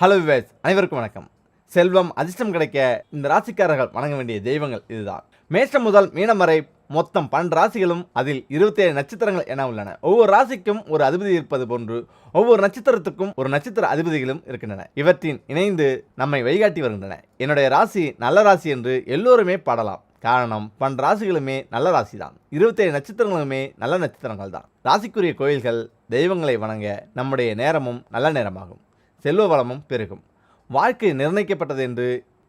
Hello wives, அனைவருக்கும் வணக்கம். செல்வம் அதிர்ஷ்டம் கிடைக்க இந்த ராசிக்காரர்கள் வணங்க வேண்டிய தெய்வங்கள் இதுதான். மேஷம் முதல் மீனம் வரை மொத்தம் 12 ராசிகளும் அதில் 27 நட்சத்திரங்கள் என உள்ளன. ஒவ்வொரு ராசிக்கும் ஒரு அதிபதி இருப்பது போன்று ஒவ்வொரு நட்சத்திரத்துக்கும் ஒரு நட்சத்திர அதிபதிகளும் இருக்கின்றன. இவற்றின் இணைந்து நம்மை வழிகாட்டி வருகின்றன. என்னுடைய ராசி நல்ல ராசி என்று எல்லோருமே பாடலாம். காரணம், 12 ராசிகளுமே நல்ல ராசி தான். 27 நட்சத்திரங்களுமே நல்ல நட்சத்திரங்கள் தான். ராசிக்குரிய கோயில்கள், தெய்வங்களை வணங்க நம்முடைய நேரமும் நல்ல நேரமாகும். செல்வ வளமும் பெருகும். வாழ்க்கை நிர்ணயிக்கப்பட்டது என்று,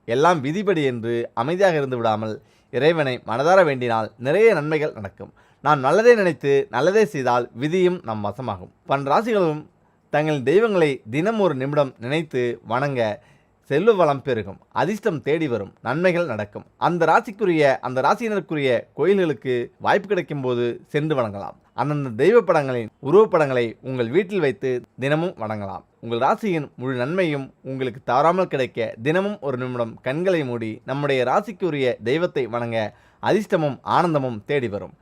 எல்லாம் விதிப்படி என்று அமைதியாக இருந்து விடாமல் இறைவனை மனதார வேண்டினால் நிறைய நன்மைகள் நடக்கும். நாம் நல்லதே நினைத்து நல்லதே செய்தால் விதியும் நம் வசமாகும். 12 ராசிகளும் தங்கள் தெய்வங்களை தினம் ஒரு நிமிடம் நினைத்து வணங்க செல்வ வளம் பெருகும். அதிர்ஷ்டம் தேடி வரும். நன்மைகள் நடக்கும். அந்த ராசியினருக்குரிய கோயில்களுக்கு வாய்ப்பு கிடைக்கும் போது சென்று வணங்கலாம். அந்தந்த தெய்வ படங்களின் உருவப்படங்களை உங்கள் வீட்டில் வைத்து தினமும் வணங்கலாம். உங்கள் ராசியின் முழு நன்மையும் உங்களுக்கு தவறாமல் கிடைக்க தினமும் ஒரு நிமிடம் கண்களை மூடி நம்முடைய ராசிக்குரிய தெய்வத்தை வணங்க அதிர்ஷ்டமும் ஆனந்தமும் தேடி வரும்.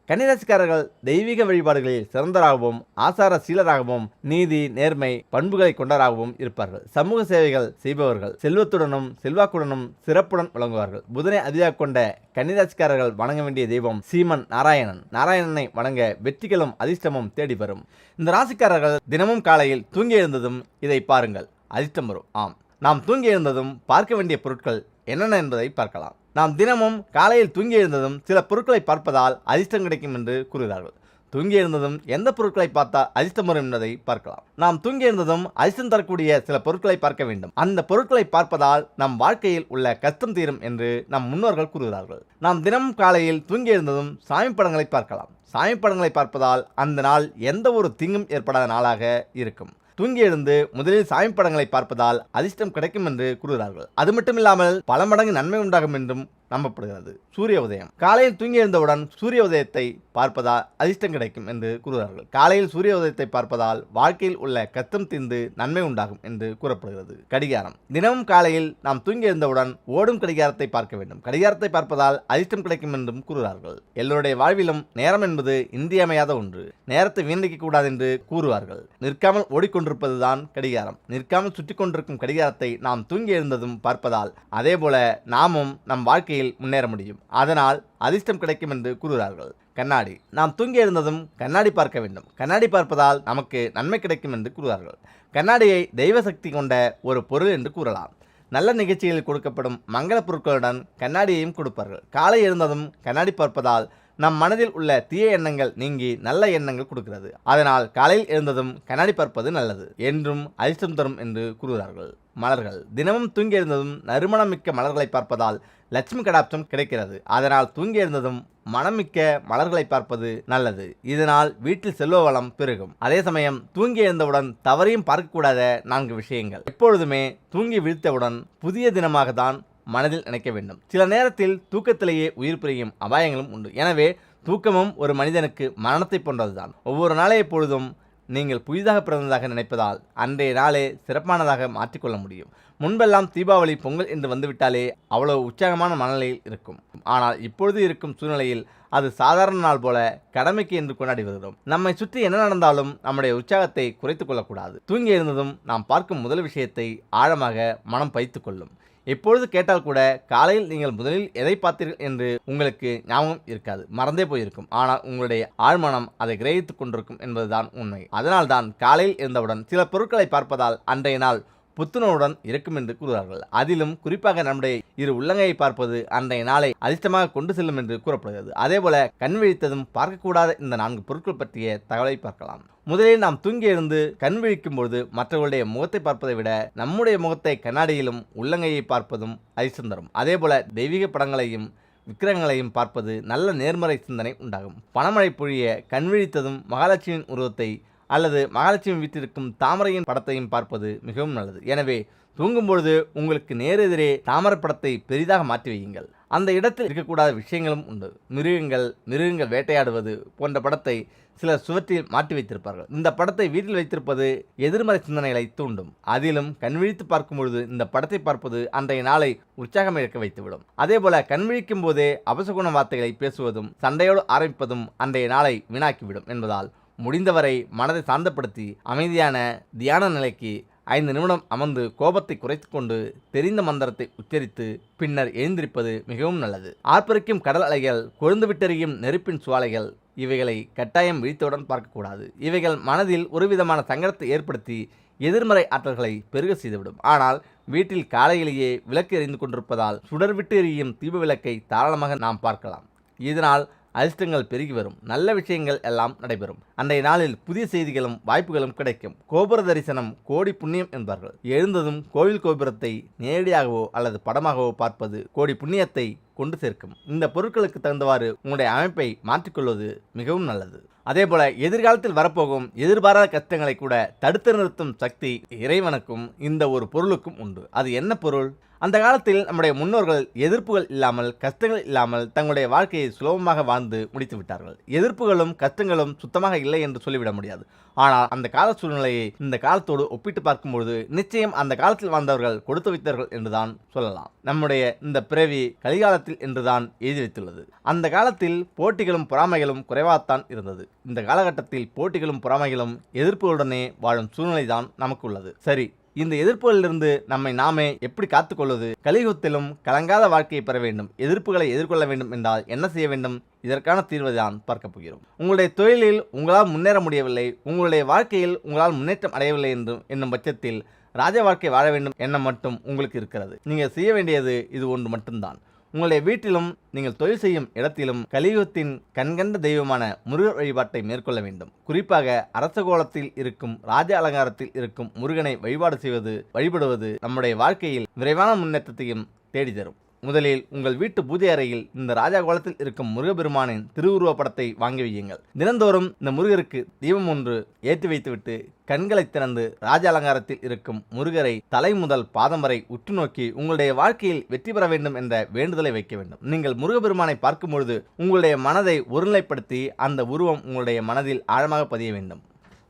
கன்னிராசிக்காரர்கள் தெய்வீக வழிபாடுகளில் சிறந்தராகவும் ஆசார சீலராகவும் நீதி நேர்மை பண்புகளை கொண்டவராகவும் இருப்பார்கள். சமூக சேவைகள் செய்பவர்கள். செல்வத்துடனும் செல்வாக்குடனும் சிறப்புடன் விளங்குவார்கள். புதனை அதியாக கொண்ட கன்னிராசிக்காரர்கள் வணங்க வேண்டிய தெய்வம் சீமன் நாராயணனை வணங்க வெற்றிகளும் அதிர்ஷ்டமும் தேடி வரும். இந்த ராசிக்காரர்கள் தினமும் காலையில் தூங்கி எழுந்ததும் இதை பாருங்கள், அதிர்ஷ்டம் வரும். ஆம், நாம் தூங்கி எழுந்ததும் பார்க்க வேண்டிய பொருட்கள் என்னென்ன என்பதை பார்க்கலாம். நாம் தினமும் காலையில் தூங்கி எழுந்ததும் சில பொருட்களை பார்ப்பதால் அதிர்ஷ்டம் கிடைக்கும் என்று கூறுகிறார்கள். தூங்கி எழுந்ததும் எந்த பொருட்களை பார்த்தால் அதிர்ஷ்டம் வரும் என்பதை பார்க்கலாம். நாம் தூங்கி எழுந்ததும் அதிர்ஷ்டம் தரக்கூடிய சில பொருட்களை பார்க்க வேண்டும். அந்த பொருட்களை பார்ப்பதால் நம் வாழ்க்கையில் உள்ள கஷ்டம் தீரும் என்று நம் முன்னோர்கள் கூறுகிறார்கள். நாம் தினமும் காலையில் தூங்கி எழுந்ததும் சாமி படங்களை பார்க்கலாம். சாமி படங்களை பார்ப்பதால் அந்த நாள் எந்த ஒரு தீங்கும் ஏற்படாத நாளாக இருக்கும். தூங்கி எழுந்து முதலில் சாமி படங்களை பார்ப்பதால் அதிர்ஷ்டம் கிடைக்கும் என்று கூறுகிறார்கள். அது மட்டுமில்லாமல் பல மடங்கு நன்மை உண்டாகும் என்றும் நம்பப்படுகிறது. சூரிய உதயம். காலையில் தூங்கி எழுந்தவுடன் சூரிய உதயத்தை பார்ப்பதால் அதிர்ஷ்டம் கிடைக்கும் என்று கூறுகிறார்கள். காலையில் சூரிய உதயத்தை பார்ப்பதால் வாழ்க்கையில் உள்ள கஷ்டம் தீர்ந்து நன்மை உண்டாகும் என்று கூறப்படுகிறது. கடிகாரம். தினமும் காலையில் நாம் தூங்கி எழுந்தவுடன் ஓடும் கடிகாரத்தை பார்க்க வேண்டும். கடிகாரத்தை பார்ப்பதால் அதிர்ஷ்டம் கிடைக்கும் என்றும் கூறுகிறார்கள். எல்லோருடைய வாழ்விலும் நேரம் என்பது இன்றியமையாத ஒன்று. நேரத்தை வீணடிக்க கூடாது என்று கூறுவார்கள். நிற்காமல் ஓடிக்கொண்டிருப்பதுதான் கடிகாரம். நிற்காமல் சுற்றி கொண்டிருக்கும் கடிகாரத்தை நாம் தூங்கி எழுந்ததும் பார்ப்பதால் அதேபோல நாமும் நம் வாழ்க்கையில் முன்னேற முடியும். அதனால் அதிர்ஷ்டம் கிடைக்கும் என்று கூறுகிறார்கள். கண்ணாடி. நாம் தூங்கி எழுந்ததும் கண்ணாடி பார்க்க வேண்டும். கண்ணாடி பார்ப்பதால் நமக்கு நன்மை கிடைக்கும் என்று கூறுகிறார்கள். கண்ணாடியை தெய்வ சக்தி கொண்ட ஒரு பொருள் என்று கூறலாம். நல்ல நிகழ்ச்சிகளில் கொடுக்கப்படும் மங்கள பொருட்களுடன் கண்ணாடியையும் கொடுப்பார்கள். காலை எழுந்ததும் கண்ணாடி பார்ப்பதால் நம் மனதில் உள்ள தீய எண்ணங்கள் நீங்கி நல்ல எண்ணங்கள் கொடுக்கிறது. அதனால் காலையில் எழுந்ததும் கண்ணாடி பார்ப்பது நல்லது என்றும் அதிர்ஷ்டம் தரும் என்று கூறுகிறார்கள். மலர்கள். தினமும் தூங்கி எழுந்ததும் நறுமணமிக்க மலர்களை பார்ப்பதால் லட்சுமி கடாட்சம் கிடைக்கிறது. அதனால் தூங்கி எழுந்ததும் மனமிக்க மலர்களை பார்ப்பது நல்லது. இதனால் வீட்டில் செல்வ வளம் பெருகும். அதே சமயம் தூங்கி எழுந்தவுடன் தவறையும் பார்க்கக்கூடாத 4 விஷயங்கள். எப்பொழுதுமே தூங்கி விழித்தவுடன் புதிய தினமாக தான் மனதில் நினைக்க வேண்டும். சில நேரத்தில் தூக்கத்திலேயே உயிர் பிரியும் அபாயங்களும் உண்டு. எனவே தூக்கமும் ஒரு மனிதனுக்கு மரணத்தை போன்றதுதான். ஒவ்வொரு நாளைய பொழுதும் நீங்கள் புதிதாக பிறந்ததாக நினைப்பதால் அன்றைய நாளே சிறப்பானதாக மாற்றிக்கொள்ள முடியும். முன்பெல்லாம் தீபாவளி பொங்கல் என்று வந்துவிட்டாலே அவ்வளவு உற்சாகமான மனநிலையில் இருக்கும். ஆனால் இப்பொழுது இருக்கும் சூழ்நிலையில் அது சாதாரண நாள் போல கடமைக்கு என்று கொண்டாடி வருகிறோம். நம்மை சுற்றி என்ன நடந்தாலும் நம்முடைய உற்சாகத்தை குறைத்துக் கொள்ளக்கூடாது. தூங்கி எழுந்ததும் நாம் பார்க்கும் முதல் விஷயத்தை ஆழமாக மனம் பதித்துக் கொள்ளும். எப்பொழுது கேட்டால் கூட காலையில் நீங்கள் முதலில் எதை பார்த்தீர்கள் என்று உங்களுக்கு ஞாபகம் இருக்காது, மறந்தே போயிருக்கும். ஆனால் உங்களுடைய ஆழ்மனம் அதை கிரகித்துக் கொண்டிருக்கும் என்பதுதான் உண்மை. அதனால்தான் காலையில் இருந்தவுடன் சில பொருட்களை பார்ப்பதால் அன்றைய நாள் புத்துணர்வுடன் இருக்கும் என்று கூறுகிறார்கள். அதிலும் குறிப்பாக நம்முடைய இரு உள்ளங்கையை பார்ப்பது அன்றைய நாளை அதிர்ஷ்டமாக கொண்டு செல்லும் என்று கூறப்படுகிறது. அதேபோல கண் விழித்ததும் பார்க்கக்கூடாத இந்த 4 பொருட்கள் பற்றிய தகவலை பார்க்கலாம். முதலில் நாம் தூங்கி எழுந்து கண் விழிக்கும் பொழுது மற்றவர்களுடைய முகத்தை பார்ப்பதை விட நம்முடைய முகத்தை கண்ணாடியிலும் உள்ளங்கையை பார்ப்பதும் அதிர்ஷ்டம் தரும். அதேபோல தெய்வீக படங்களையும் விக்கிரகங்களையும் பார்ப்பது நல்ல நேர்மறை சிந்தனை உண்டாகும். பணமழை பொழிய கண் விழித்ததும் மகாலட்சுமியின் உருவத்தை அல்லது மகாலட்சுமி வீட்டிற்கும் தாமரையின் படத்தையும் பார்ப்பது மிகவும் நல்லது. எனவே தூங்கும்பொழுது உங்களுக்கு நேரெதிரே தாமரை படத்தை பெரிதாக மாற்றி வையுங்கள். அந்த இடத்தில் இருக்கக்கூடாத விஷயங்களும் உண்டு. மிருகங்கள் வேட்டையாடுவது போன்ற படத்தை சிலர் சுவற்றில் மாட்டி வைத்திருப்பார்கள். இந்த படத்தை வீட்டில் வைத்திருப்பது எதிர்மறை சிந்தனைகளை தூண்டும். அதிலும் கண்விழித்து பார்க்கும் பொழுது இந்த படத்தை பார்ப்பது அன்றைய நாளை உற்சாகம் இழக்க வைத்துவிடும். அதேபோல கண்விழிக்கும் போதே அபசகுண வார்த்தைகளை பேசுவதும் சண்டையோடு ஆரம்பிப்பதும் அன்றைய நாளை வீணாக்கிவிடும் என்பதால் முடிந்தவரை மனதை சாந்தப்படுத்தி அமைதியான தியான நிலைக்கு 5 நிமிடம் அமர்ந்து கோபத்தை குறைத்து கொண்டு தெரிந்த மந்திரத்தை உச்சரித்து பின்னர் எழுந்திருப்பது மிகவும் நல்லது. ஆர்ப்பரிக்கும் கடல் அலைகள், கொழுந்து விட்டெறியும் நெருப்பின் சுவாலைகள், இவைகளை கட்டாயம் விழித்தவுடன் பார்க்கக்கூடாது. இவைகள் மனதில் ஒருவிதமான சங்கடத்தை ஏற்படுத்தி எதிர்மறை ஆற்றல்களை பெருக செய்துவிடும். ஆனால் வீட்டில் காலையிலேயே விளக்கு எரிந்து கொண்டிருப்பதால் சுடர் விட்டு எரியும் தீப விளக்கை தாராளமாக நாம் பார்க்கலாம். இதனால் அதிர்ஷ்டங்கள் பெருகி வரும், நல்ல விஷயங்கள் எல்லாம் நடைபெறும். அன்றைய நாளில் புதிய செய்திகளும் வாய்ப்புகளும் கிடைக்கும். கோபுர தரிசனம் கோடி புண்ணியம் என்பார்கள். எழுந்ததும் கோவில் கோபுரத்தை நேரடியாகவோ அல்லது படமாகவோ பார்ப்பது கோடி புண்ணியத்தை கொண்டு சேர்க்கும். இந்த பொருட்களுக்கு தகுந்தவாறு உங்களுடைய அமைப்பை மாற்றிக்கொள்வது மிகவும் நல்லது. அதேபோல எதிர்காலத்தில் வரப்போகும் எதிர்பாராத கஷ்டங்களை கூட தடுத்து நிறுத்தும் சக்தி இறைவனுக்கும் இந்த ஒரு பொருளுக்கும் உண்டு. அது என்ன பொருள்? அந்த காலத்தில் நம்முடைய முன்னோர்கள் எதிர்ப்புகள் இல்லாமல், கஷ்டங்கள் இல்லாமல் தங்களுடைய வாழ்க்கையை சுலபமாக வாழ்ந்து முடித்து விட்டார்கள். எதிர்ப்புகளும் கஷ்டங்களும் சுத்தமாக இல்லை என்று சொல்லிவிட முடியாது. ஆனால் அந்த கால சூழ்நிலையை இந்த காலத்தோடு ஒப்பிட்டு பார்க்கும்பொழுது நிச்சயம் அந்த காலத்தில் வாழ்ந்தவர்கள் கொடுத்து வைத்தார்கள் என்றுதான் சொல்லலாம். நம்முடைய இந்த பிறவி கலிகாலத்தில் என்றுதான் எழுதி வைத்துள்ளது. அந்த காலத்தில் போட்டிகளும் பொறாமைகளும் குறைவாகத்தான் இருந்தது. இந்த காலகட்டத்தில் போட்டிகளும் பொறாமைகளும் எதிர்ப்புகளுடனே வாழும் சூழ்நிலைதான் நமக்கு உள்ளது. சரி, இந்த எதிர்ப்புகளிலிருந்து நம்மை நாமே எப்படி காத்துக்கொள்வது? கலியுகத்திலும் கலங்காத வாழ்க்கையை பெற வேண்டும், எதிர்ப்புகளை எதிர்கொள்ள வேண்டும் என்றால் என்ன செய்ய வேண்டும்? இதற்கான தீர்வை தான் பார்க்க போகிறோம். உங்களுடைய தொழிலில் உங்களால் முன்னேற முடியவில்லை, உங்களுடைய வாழ்க்கையில் உங்களால் முன்னேற்றம் அடையவில்லை என்னும் பட்சத்தில் ராஜ வாழ்க்கை வாழ வேண்டும் எண்ணம் மட்டும் உங்களுக்கு இருக்கிறது. நீங்கள் செய்ய வேண்டியது இது ஒன்று மட்டும்தான். உங்களுடைய வீட்டிலும் நீங்கள் தொழில் செய்யும் இடத்திலும் கலியுகத்தின் கண்கண்ட தெய்வமான முருகர் வழிபாட்டை மேற்கொள்ள வேண்டும். குறிப்பாக அரசகோலத்தில் இருக்கும் ராஜ அலங்காரத்தில் இருக்கும் முருகனை வழிபடுவது நம்முடைய வாழ்க்கையில் விரைவான முன்னேற்றத்தையும் தேடி தரும். முதலில் உங்கள் வீட்டு பூஜை அறையில் இந்த ராஜா கோலத்தில் இருக்கும் முருகப்பெருமானின் திருவுருவ படத்தை வாங்கி வையுங்கள். தினந்தோறும் இந்த முருகருக்கு தீபம் ஒன்று ஏற்றி வைத்துவிட்டு கண்களை திறந்து ராஜ அலங்காரத்தில் இருக்கும் முருகரை தலை முதல் பாதம் வரை உற்று நோக்கி உங்களுடைய வாழ்க்கையில் வெற்றி பெற வேண்டும் என்ற வேண்டுதலை வைக்க வேண்டும். நீங்கள் முருகப்பெருமானை பார்க்கும் பொழுது உங்களுடைய மனதை ஒருநிலைப்படுத்தி அந்த உருவம் உங்களுடைய மனதில் ஆழமாக பதிய வேண்டும்.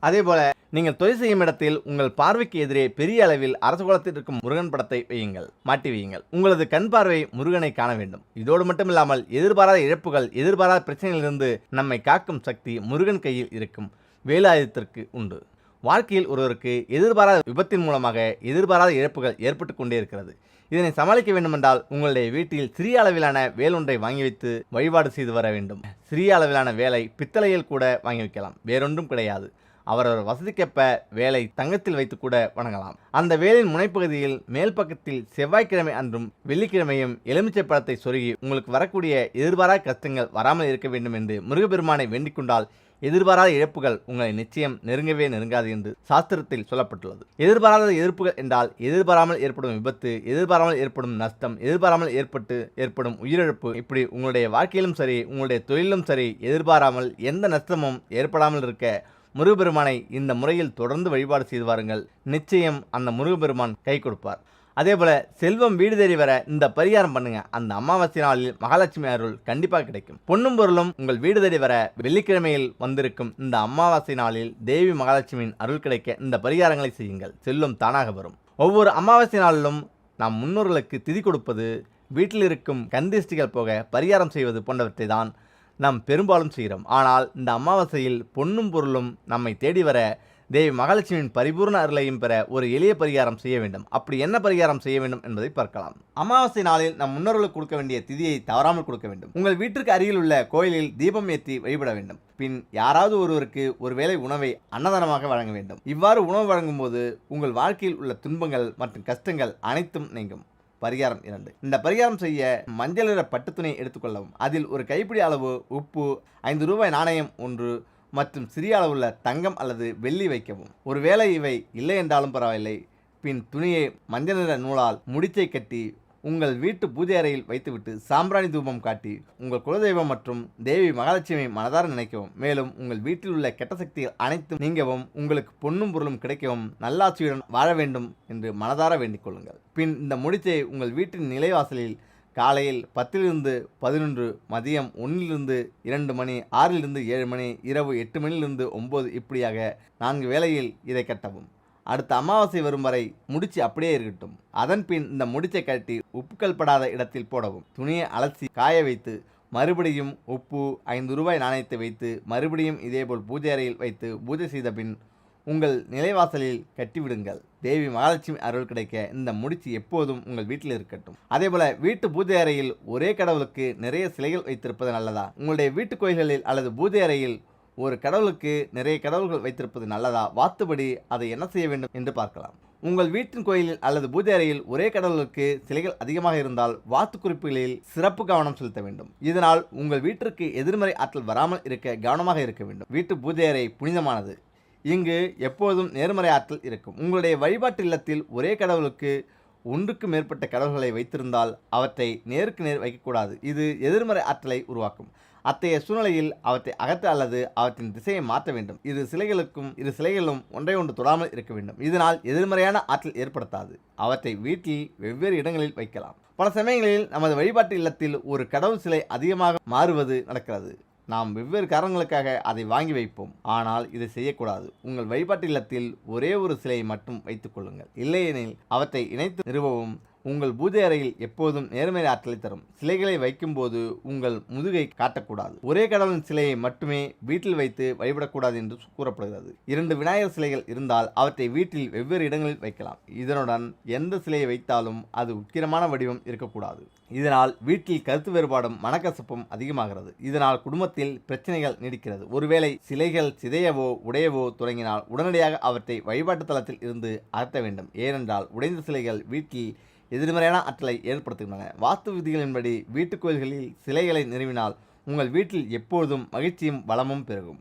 அதேபோல நீங்கள் தொழில் செய்யும் இடத்தில் உங்கள் பார்வைக்கு எதிரே பெரிய அளவில் அரச கோலத்தில் இருக்கும் முருகன் படத்தை மாட்டி வையுங்கள். உங்களது கண் பார்வை முருகனை காண வேண்டும். இதோடு மட்டுமில்லாமல் எதிர்பாராத இழப்புகள், எதிர்பாராத பிரச்சனைகளிலிருந்து நம்மை காக்கும் சக்தி முருகன் கையில் இருக்கும் வேலாயுதத்திற்கு உண்டு. வாழ்க்கையில் ஒருவருக்கு எதிர்பாராத விபத்தின் மூலமாக எதிர்பாராத இழப்புகள் ஏற்பட்டு கொண்டே இருக்கிறது. இதனை சமாளிக்க வேண்டுமென்றால் உங்களுடைய வீட்டில் சிறிய அளவிலான வேலொன்றை வாங்கி வைத்து வழிபாடு செய்து வர வேண்டும். சிறிய அளவிலான வேலை பித்தளையில் கூட வாங்கி வைக்கலாம், வேறொன்றும் கிடையாது. அவரவர் வசதிக்கேற்ப வேலை தங்கத்தில் வைத்து கூட வணங்கலாம். அந்த வேலின் முனைப்பகுதியில் மேல் பக்கத்தில் செவ்வாய்க்கிழமை அன்றும் வெள்ளிக்கிழமையும் எலுமிச்சை பழத்தை சொருகி உங்களுக்கு வரக்கூடிய எதிர்பாராத கஷ்டங்கள் வராமல் இருக்க வேண்டும் என்று முருகப்பெருமானை வேண்டிக் கொண்டால் எதிர்பாராத இழப்புகள் உங்களை நிச்சயம் நெருங்கவே நெருங்காது என்று சாஸ்திரத்தில் சொல்லப்பட்டுள்ளது. எதிர்பாராத எதிர்ப்புகள் என்றால் எதிர்பாராமல் ஏற்படும் விபத்து, எதிர்பாராமல் ஏற்படும் நஷ்டம், எதிர்பாராமல் ஏற்படும் உயிரிழப்பு. இப்படி உங்களுடைய வாழ்க்கையிலும் சரி, உங்களுடைய தொழிலும் சரி, எதிர்பாராமல் எந்த நஷ்டமும் ஏற்படாமல் இருக்க முருகப்பெருமானை இந்த முறையில் தொடர்ந்து வழிபாடு செய்து வாருங்கள். நிச்சயம் அந்த முருகப்பெருமான் கை கொடுப்பார். அதேபோல செல்வம் வீடு தேடி வர இந்த பரிகாரம் பண்ணுங்க. அந்த அமாவாசை நாளில் மகாலட்சுமி அருள் கண்டிப்பாக கிடைக்கும். பொன்னும் பொருளும் உங்கள் வீடு தேடி வர வெள்ளிக்கிழமையில் வந்திருக்கும் இந்த அமாவாசை நாளில் தேவி மகாலட்சுமியின் அருள் கிடைக்க இந்த பரிகாரங்களை செய்யுங்கள். செல்வம் தானாக வரும். ஒவ்வொரு அமாவாசை நாளிலும் நாம் முன்னோர்களுக்கு திதி கொடுப்பது, வீட்டில் இருக்கும் கந்திஷ்டிகள் போக பரிகாரம் செய்வது போன்றவற்றை தான் நாம் பெரும்பாலும் செய்கிறோம். ஆனால் இந்த அமாவாசையில் பொன்னும் பொருளும் நம்மை தேடி வர தேவி மகாலட்சுமியின் பரிபூர்ண அருளையும் பெற ஒரு எளிய பரிகாரம் செய்ய வேண்டும். அப்படி என்ன பரிகாரம் செய்ய வேண்டும் என்பதை பார்க்கலாம். அமாவாசை நாளில் நம் முன்னோர்களுக்கு கொடுக்க வேண்டிய திதியை தவறாமல் கொடுக்க வேண்டும். உங்கள் வீட்டிற்கு அருகில் உள்ள கோயிலில் தீபம் ஏற்றி வழிபட வேண்டும். பின் யாராவது ஒருவருக்கு ஒருவேளை உணவை அன்னதானமாக வழங்க வேண்டும். இவ்வாறு உணவு வழங்கும் போது உங்கள் வாழ்க்கையில் உள்ள துன்பங்கள் மற்றும் கஷ்டங்கள் அனைத்தும் நீங்கும். பரிகாரம் 2. இந்த பரிகாரம் செய்ய மஞ்சள் நிற பட்டு துணி எடுத்துக்கொள்ளவும். அதில் ஒரு கைப்பிடி அளவு உப்பு, 5 ரூபாய் நாணயம் 1 மற்றும் சிறிய அளவுள்ள தங்கம் அல்லது வெள்ளி வைக்கவும். ஒருவேளை இவை இல்லை என்றாலும் பரவாயில்லை. பின் துணியை மஞ்சள் நிற நூலால் முடிச்சை கட்டி உங்கள் வீட்டு பூஜை அறையில் வைத்துவிட்டு சாம்பிராணி தூபம் காட்டி உங்கள் குலதெய்வம் மற்றும் தேவி மகாலட்சுமியை மனதார நினைக்கவும். மேலும் உங்கள் வீட்டில் உள்ள கெட்ட சக்திகள் அனைத்தும் நீங்கவும், உங்களுக்கு பொன்னும் பொருளும் கிடைக்கவும், நல்லாட்சியுடன் வாழ வேண்டும் என்று மனதார வேண்டிக் கொள்ளுங்கள். பின் இந்த முடிச்சை உங்கள் வீட்டின் நிலைவாசலில் காலையில் 10 - 11, மதியம் 1 - 2 மணி, 6 - 7 மணி, இரவு 8 மணியிலிருந்து 9 இப்படியாக 4 வேளையில் இதை கட்டவும். அடுத்த அமாவாசை வரும் வரை முடிச்சு அப்படியே இருக்கட்டும். அதன் பின் இந்த முடிச்சை கட்டி உப்புக்கள் படாத இடத்தில் போடவும். துணியை அலசி காய வைத்து மறுபடியும் உப்பு, 5 ரூபாய் நாணயத்தை வைத்து மறுபடியும் இதேபோல் பூஜை அறையில் வைத்து பூஜை செய்த பின் உங்கள் நிலைவாசலில் கட்டிவிடுங்கள். தேவி மகாலட்சுமி அருள் கிடைக்க இந்த முடிச்சு எப்போதும் உங்கள் வீட்டில் இருக்கட்டும். அதேபோல வீட்டு பூஜை அறையில் ஒரே கடவுளுக்கு நிறைய சிலைகள் வைத்திருப்பது நல்லதா? உங்களுடைய வீட்டு கோயில்களில் அல்லது பூஜை அறையில் ஒரு கடவுளுக்கு நிறைய கடவுள்கள் வைத்திருப்பது நல்லதா? வாஸ்துபடி அதை என்ன செய்ய வேண்டும் என்று பார்க்கலாம். உங்கள் வீட்டின் கோயிலில் அல்லது பூஜை அறையில் ஒரே கடவுளுக்கு சிலைகள் அதிகமாக இருந்தால் வாஸ்து குறிப்புகளில் சிறப்பு கவனம் செலுத்த வேண்டும். இதனால் உங்கள் வீட்டிற்கு எதிர்மறை ஆற்றல் வராமல் இருக்க கவனமாக இருக்க வேண்டும். வீட்டு பூஜை அறை புனிதமானது. இங்கு எப்போதும் நேர்மறை ஆற்றல் இருக்கும். உங்களுடைய வழிபாட்டு இல்லத்தில் ஒரே கடவுளுக்கு ஒன்றுக்கு மேற்பட்ட கடவுள்களை வைத்திருந்தால் அவற்றை நேருக்கு நேர் வைக்கக்கூடாது. இது எதிர்மறை ஆற்றலை உருவாக்கும். அத்தகைய சூழ்நிலையில் அவற்றை அகற்ற அல்லது அவற்றின் திசையை மாற்ற வேண்டும். இரு சிலைகளும் ஒன்றை ஒன்று தொடாமல் இருக்க வேண்டும். இதனால் எதிர்மறையான ஆற்றல் ஏற்படுத்தாது. அவற்றை வீட்டில் வெவ்வேறு இடங்களில் வைக்கலாம். பல சமயங்களில் நமது வழிபாட்டு இல்லத்தில் ஒரு கடவுள் சிலை அதிகமாக மாறுவது நடக்கிறது. நாம் வெவ்வேறு காரணங்களுக்காக அதை வாங்கி வைப்போம். ஆனால் இதை செய்யக்கூடாது. உங்கள் வழிபாட்டு இல்லத்தில் ஒரே ஒரு சிலையை மட்டும் வைத்துக் கொள்ளுங்கள். இல்லையெனில் அவற்றை இணைத்து நிறுவவும். உங்கள் பூஜை அறையில் எப்போதும் நேர்மறை ஆற்றலை தரும் சிலைகளை வைக்கும்போது உங்கள் முதுகை காட்டக்கூடாது. ஒரே கடவுளின் சிலையை மட்டுமே வீட்டில் வைத்து வழிபடக்கூடாது என்று கூறப்படுகிறது. 2 விநாயகர் சிலைகள் இருந்தால் அவற்றை வீட்டில் வெவ்வேறு இடங்களில் வைக்கலாம். இதனுடன் எந்த சிலையை வைத்தாலும் அது உக்கிரமான வடிவம் இருக்கக்கூடாது. இதனால் வீட்டில் கருத்து வேறுபாடும் மனக்கசப்பும் அதிகமாகிறது. இதனால் குடும்பத்தில் பிரச்சனைகள் நீடிக்கிறது. ஒருவேளை சிலைகள் சிதையவோ உடையவோ தொடங்கினால் உடனடியாக அவற்றை வழிபாட்டு தளத்தில் இருந்து அகற்ற வேண்டும். ஏனென்றால் உடைந்த சிலைகள் வீட்டில் எதிர்மறையான ஆற்றலை ஏற்படுத்துகின்றன. வாஸ்து விதிகளின்படி வீட்டுக் கோயில்களில் சிலைகளை நிறுவினால் உங்கள் வீட்டில் எப்பொழுதும் மகிழ்ச்சியும் வளமும் பெருகும்.